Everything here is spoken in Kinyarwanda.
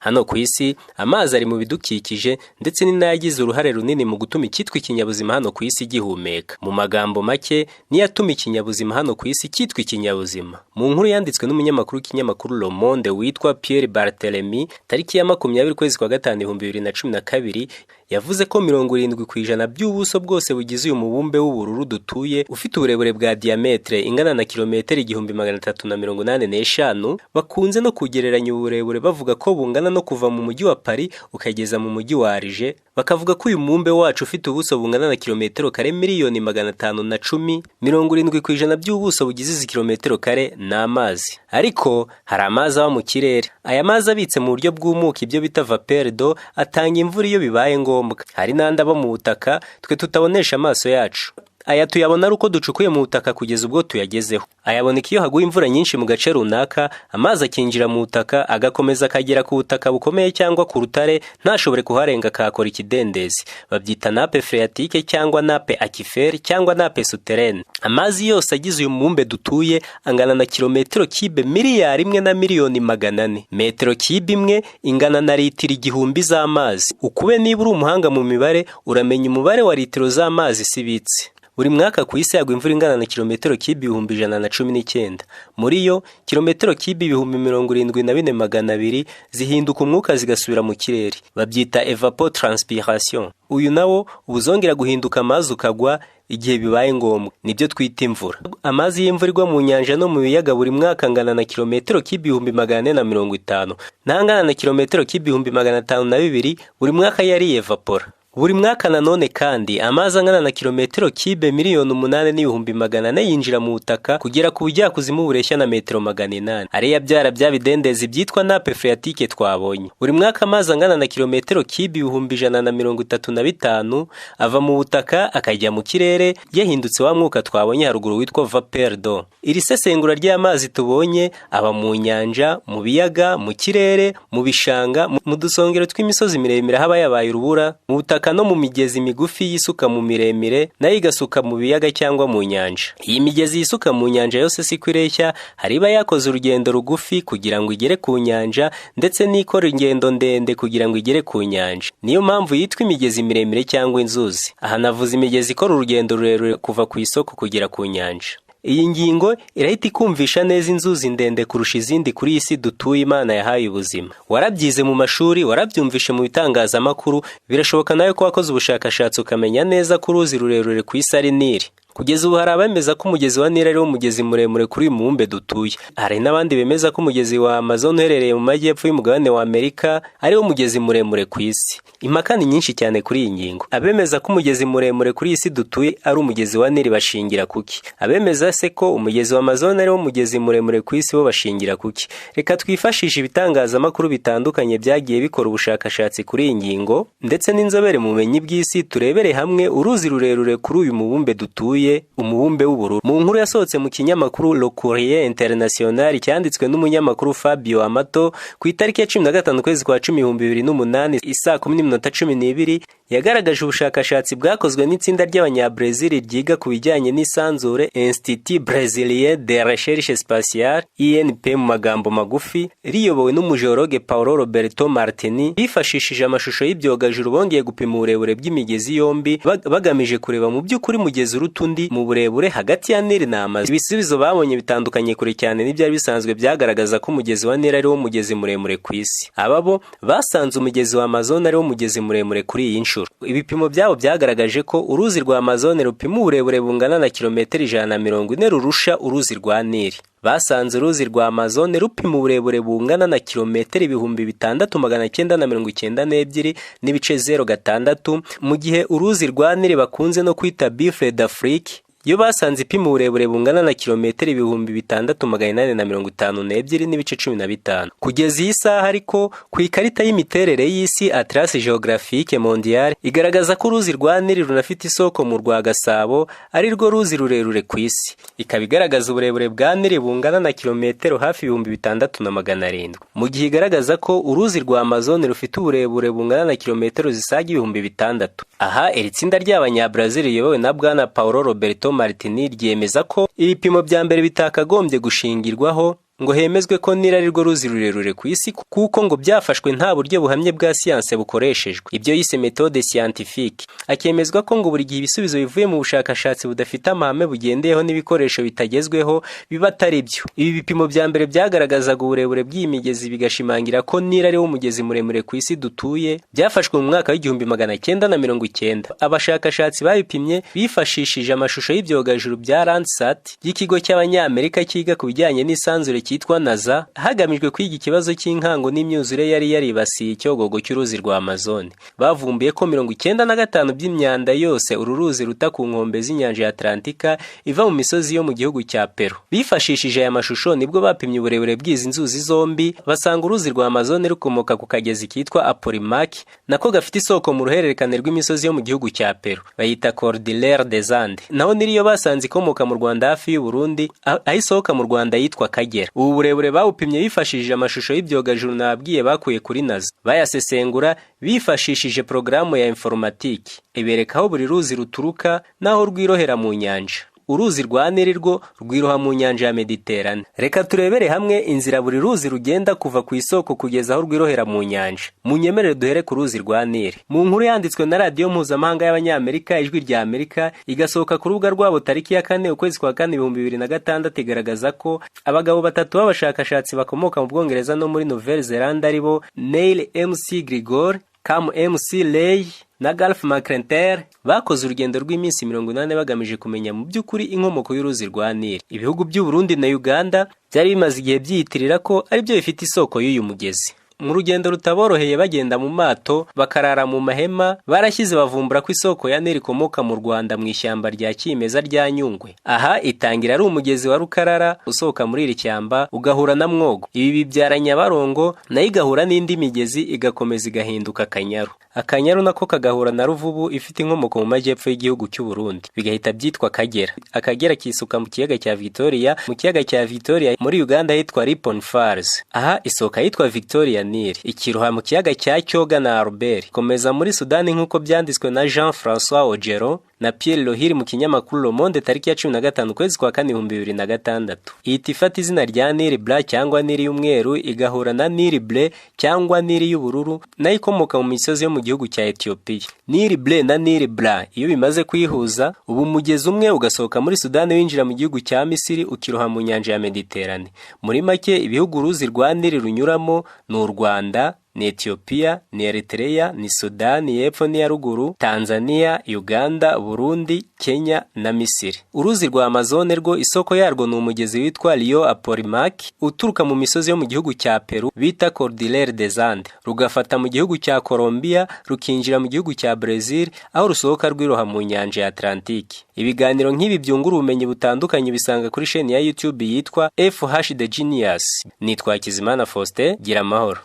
Hano ku isi amazi ari mu bidukikije ndetse ni nayagize uruhare runini mu gutuma icyitwa ikinyabuzima hano ku isi gihumeka. Mu magambo make niyo atuma ikinyabuzima hano ku isi cyitwa ikinyabuzima. Mu nkuru yanditswe n'umunyamakuru w'ikinyamakuru Le Monde witwa Pierre Barthélemy tariki ya 20 kwezi kwa gatanu 2012 yavuze ko 70% by'ubuso bwose bugize uyu mubumbe w'ubururu dutuye ufite uburebure bwa diametre ingana na kilometero 1385 bakunze no kugereranya uburebure bavuga ko bungana no kuva mu mujyi wa Paris ukageza mu mujyi wa Alger. Bakavuga ko uyu mubumbe wacu ufite ubuso bungana na kilometero kare miliyoni 510. 70% by'ubuso bugize izi kilometero kare ni amazi. Ariko hari amazi aba mu kirere. Aya mazi abitse mu buryo bw'umuka ibyo bita vapeur d'eau atanga imvura iyo bibaye ngombwa. Hari n'andi aba mu butaka twe tutabonesha amaso yacu. Aya tuyabona ari uko ducukuye mu butaka kugeza ubwo tuyagezeho. Ayaboneka iyo haguye imvura nyinshi mu gace runaka, amazi akinjira mu butaka agakomeza akagera ku butaka bukomeye cyangwa ku rutare ntashobore kuharenga akakora ikidendezi. Babyita nappe phréatique cyangwa nappe aquifère cyangwa nappe souterraine. Amazi yose agize uyu mubumbe dutuye angana na kilometero kibe miliyari imwe na miliyoni 400. Metero kibe imwe ingana na litiro 1000 z'amazi. Ukube niba uri umuhanga mu mibare uramenya umubare wa litiro z'amazi sibitse. Buri mwaka ku isi yagwa imvura ingana na kilometero kibe 119. Muri yo kilometero kibe 74,200 zihinduka umwuka zigasubira mu kirere. Babyita evapotranspiration. Uyu nawo ubuzongera guhinduka amazi ukagwa igihe bibaye ngombwa. Nibyo twita imvura. Amazi y'imvura igwa mu nyanja no mu biyaga buri mwaka angana na kilometero kibe 450. Nangana na kilometero kibe 502 buri mwaka yari evapora. Buri mwaka nanone kandi amazi angana na kilometero kibe miliyoni 8,400 yinjira mu butaka kugera ku bujyakuzimu bureshya na metero 800. Ariya byara byabidendezi byitwa nappe phréatique twabonye. Buri mwaka amazi angana na kilometero kibe 135 ava mu butaka akajya mu kirere yahindutse wa mwuka twabonye haruguru witwa vapeur d'eau. Iri sesengura ry'amazi tubonye aba mu nyanja, mu biyaga, mu kirere, mu bishanga, mu dusongero tw'imisozi miremire haba yabaye urubura, mu butaka no mu migezi migufi yisuka mu miremire nayo igasuka mu biyaga cyangwa mu nyanja. Iyi migezi yisuka mu nyanja yose si kwireshya, hariba yakoze urugendo rugufi kugira ngo igere ku nyanja ndetse n'ikora ingendo ndende kugira ngo igere ku nyanja. Niyo mpamvu yitwa imigezi miremire cyangwa inzuzi. Aha navuze imigezi ikora urugendo rurerure kuva ku isoko kugera ku nyanja. Iyi ngingo irahita ikumvisha neza inzuzi ndende kurusha izindi kuri iyi si dutuye Imana yahaye ubuzima. Warabyize mu mashuri, warabyumvishe mu bitangazamakuru, birashoboka nawe ko wakoze ubushakashatsi ukamenya neza ko uruzi rurerure ku isi ari Nili. Kugeza ubu hari abemeza ko umugezi wa Nili ari wo mugezi muremure kuri uyu mubumbe dutuye. Hari n'abandi bemeza ko umugezi wa Amazon uherereye mu majyepfo y'umugabane wa Amerika ari wo mugezi muremure ku isi. Impaka ni nyinshi cyane kuri iyi ngingo. Abemeza ko umugezi muremure kuri iyi si dutuye ari umugezi wa Nili bashingira kuki? Abemeza se ko umugezi wa Amazon ari wo mugezi muremure ku isi bo bashingira kuki? Reka twifashishe ibitangazamakuru bitandukanye byagiye bikora ubushakashatsi kuri iyi ngingo ndetse n'inzobere mu bumenyi bw'isi turebere hamwe uruzi rurerure kuri uyu mubumbe dutuye, umubumbe w'ubururu. Mu nkuru yasohotse mu kinyamakuru Le Courrier International cyanditswe n'umunyamakuru Fabio Amato ku itariki ya 15 kwezi kwa 10 2008 isaa 10:12 yagaragaje ubushakashatsi bwakozwe n'itsinda ry'abanyabrazil ryiga ku bijyanye n'isanzure Institut Brésilien de Recherche Spatiale INP mu magambo magufi, riyobowe n'umugeologue Paulo Roberto Martini. Bifashishije amashusho y'ibyogajuru bongeye gupima uburebure bw'imigezi yombi bagamije kureba mu by'ukuri mugezi urutundi mu burebure hagati ya Nili na Amazon. Ibisubizo babonye bitandukanye kure cyane n'ibyari bisanzwe byagaragaza ko umugezi wa Nili ari wo mugezi muremure ku isi. Ababo basanze umugezi wa Amazon ari wo mugezi muremure kuri iyi nshuro. Ibipimo byabo byagaragaje ko uruzi rwa Amazon rupima uburebure bungana na kilometero 140 rurusha uruzi rwa Nili. Basanze uruzi rwa Amazon rupima uburebure bungana na kilometero 6,992 n'ibice 0.6, mu gihe uruzi rwa Nili bakunze no kwita Buffle d'Afrique yo basanze ipima uburebure bungana na kilometero 6,852 n'ibice 15. Kugeza iyi saha ariko ku ikarita y'imiterere y'isi Atlas Géographique Mondiale igaragaza ko uruzi rwa Nili runafite isoko mu rwa Gasabo ari rwo ruzi rurerure ku isi. Ikaba igaragaza uburebure bwa Nili bungana na kilometero hafi 6,700, mu gihe igaragaza ko uruzi rwa Amazon rufite uburebure bungana na kilometero zisaga 6,000. Aha iri tsinda ry'abanyabrazil riyobowe na Bwana Paulo Roberto Martini ryemeza ko ibipimo bya mbere bitakagombye gushingirwaho ngo hemezwe ko Nili ari rwo ruzi rurerure ku isi kuko ngo byafashwe nta buryo buhamye bwa siyanse bukoreshejwe, ibyo yise méthode scientifique. Akemezwa ko ngo buri gihe ibisubizo bivuye mu bushakashatsi budafite amahame bugendeyeho n'ibikoresho bitagezweho biba atari byo. Ibi bipimo bya mbere byagaragazaga uburebure bw'iyi migezi bigashimangira ko Nili ari wo mugezi muremure ku isi dutuye, byafashwe mu mwaka w'1990. Abashakashatsi babipimye bifashishije amashusho y'ibyogajuru bya Landsat y'ikigo cy'Abanyamerika cyiga ku bijyanye n'isanzure cyitwa NASA, hagamijwe kwiga ikibazo cy'inkango n'imyuzure yari yaribasiye icyogogo cy'uruzi rwa Amazon. Bavumbuye ko 95% by'imyanda yose uru ruzi ruta ku nkombe z'inyanja ya Atlantika iva mu misozi yo mu gihugu cya Peru. Bifashishije aya mashusho nibwo bapimye uburebure bw'izi nzuzi zombi, basanga uruzi rwa Amazon rukomoka ku kagezi kitwa Apurimac, nako gafite isoko mu ruhererekane rw'imisozi yo mu gihugu cya Peru, bayita Cordillère des Andes. Naho Nili yo basanze ikomoka mu Rwanda hafi y'u Burundi, aho isohoka mu Rwanda yitwa Kagera. Ubu burebure bawupimye bifashishije amashusho y'ibyogajuru nabwiye bakuye kuri NASA, bayasesengura bifashishije porogaramu ya informatique, ibereka aho buri ruzi ruturuka naho rwirohera mu nyanja. Uruzi rwa Nili rwo rwiroha mu nyanja ya Mediterane. Reka turebere hamwe inzira buri ruzi rugenda kuva ku isoko kugeza aho rwirohera mu nyanja. Munyemerere duhere ku ruzi rwa Nili. Mu nkuru yanditswe na radiyo mpuzamahanga y'Abanyamerika Ijwi rya Amerika, igasohoka ku rubuga rwabo tariki ya 4 ukwezi kwa 4 2026, igaragaza ko abagabo batatu b'abashakashatsi bakomoka mu Bwongereza no muri Nouvelle-Zélande aribo Neil MC Grigor, Cam MC Lay na Garth McIntyre bakoze urugendo rw'iminsi 80 bagamije kumenya mu by'ukuri inkomoko y'uruzi rwa Nili. Ibihugu by'u Burundi na Uganda byari bimaze igihe byiyitirira ko ari byo bifite isoko y'uyu mugezi. Mu rugendo rutaboroheye bagenda mu mato bakarara mu mahema, barashyize bavumbura ko isoko ya Nili ikomoka mu Rwanda mu ishyamba rya kimeza rya Nyungwe. Aha itangira ari umugezi wa Rukarara usohoka muri iri shyamba ugahura na Mwogo. Ibi bibyara Nyabarongo, nayo igahura n'indi migezi igakomeza igahinduka Akanyaru. Akanyaru nako kagahura na Ruvubu ifite inkomoko mu majyepfo y'igihugu cy'u Burundi, bigahita byitwa Akagera. Akagera kisuka mu kiyaga cya Victoria, mu kiyaga cya Victoria muri Uganda hitwa Ripon Falls. Aha isoka yitwa Victoria Nili, ikiroha mu kiyaga cya Cyoga na Albert. Komeza muri Sudani nk'uko byanditswe na Jean-François Ojero na Pierre Lohiri mu kinyamakuru Le Monde tariki ya 15 ukwezi kwa 4 2026. Ihita ifata izina rya Nili Blanc cyangwa Nili y'umweru igahura na Nili Bleu cyangwa Nili y'ubururu, nayo ikomoka mu misozi yo mu gihugu cya Ethiopia. Nili Bleu na Nili Blanc iyo bimaze kwihuza, ubu umugezi umwe ugasohoka muri Sudani winjira mu gihugu cya Misiri ukiroha mu nyanja ya Mediterane. Muri make ibihugu uruzi rwa Nili runyuramo ni u Rwanda, ni Ethiopia, ni Eritrea, ni Sudani y'epfo n'iya ruguru, Tanzania, Uganda, Burundi, Kenya na Misiri. Uruzi rwa Amazon rwo isoko yarwo ni umugezi witwa Rio Apurimac uturuka mu misozi yo mu gihugu cya Peru bita Cordillère des Andes, rugafata mu gihugu cya Colombia rukinjira mu gihugu cya Brazil aho rusohoka rwiroha mu nyanja ya Atlantique. Ibiganiro nk'ibi byungura ubumenyi butandukanye bisanga kuri chaîne ya YouTube yitwa FH The Genius. Nitwa Kizimana Faustin, gira amahoro.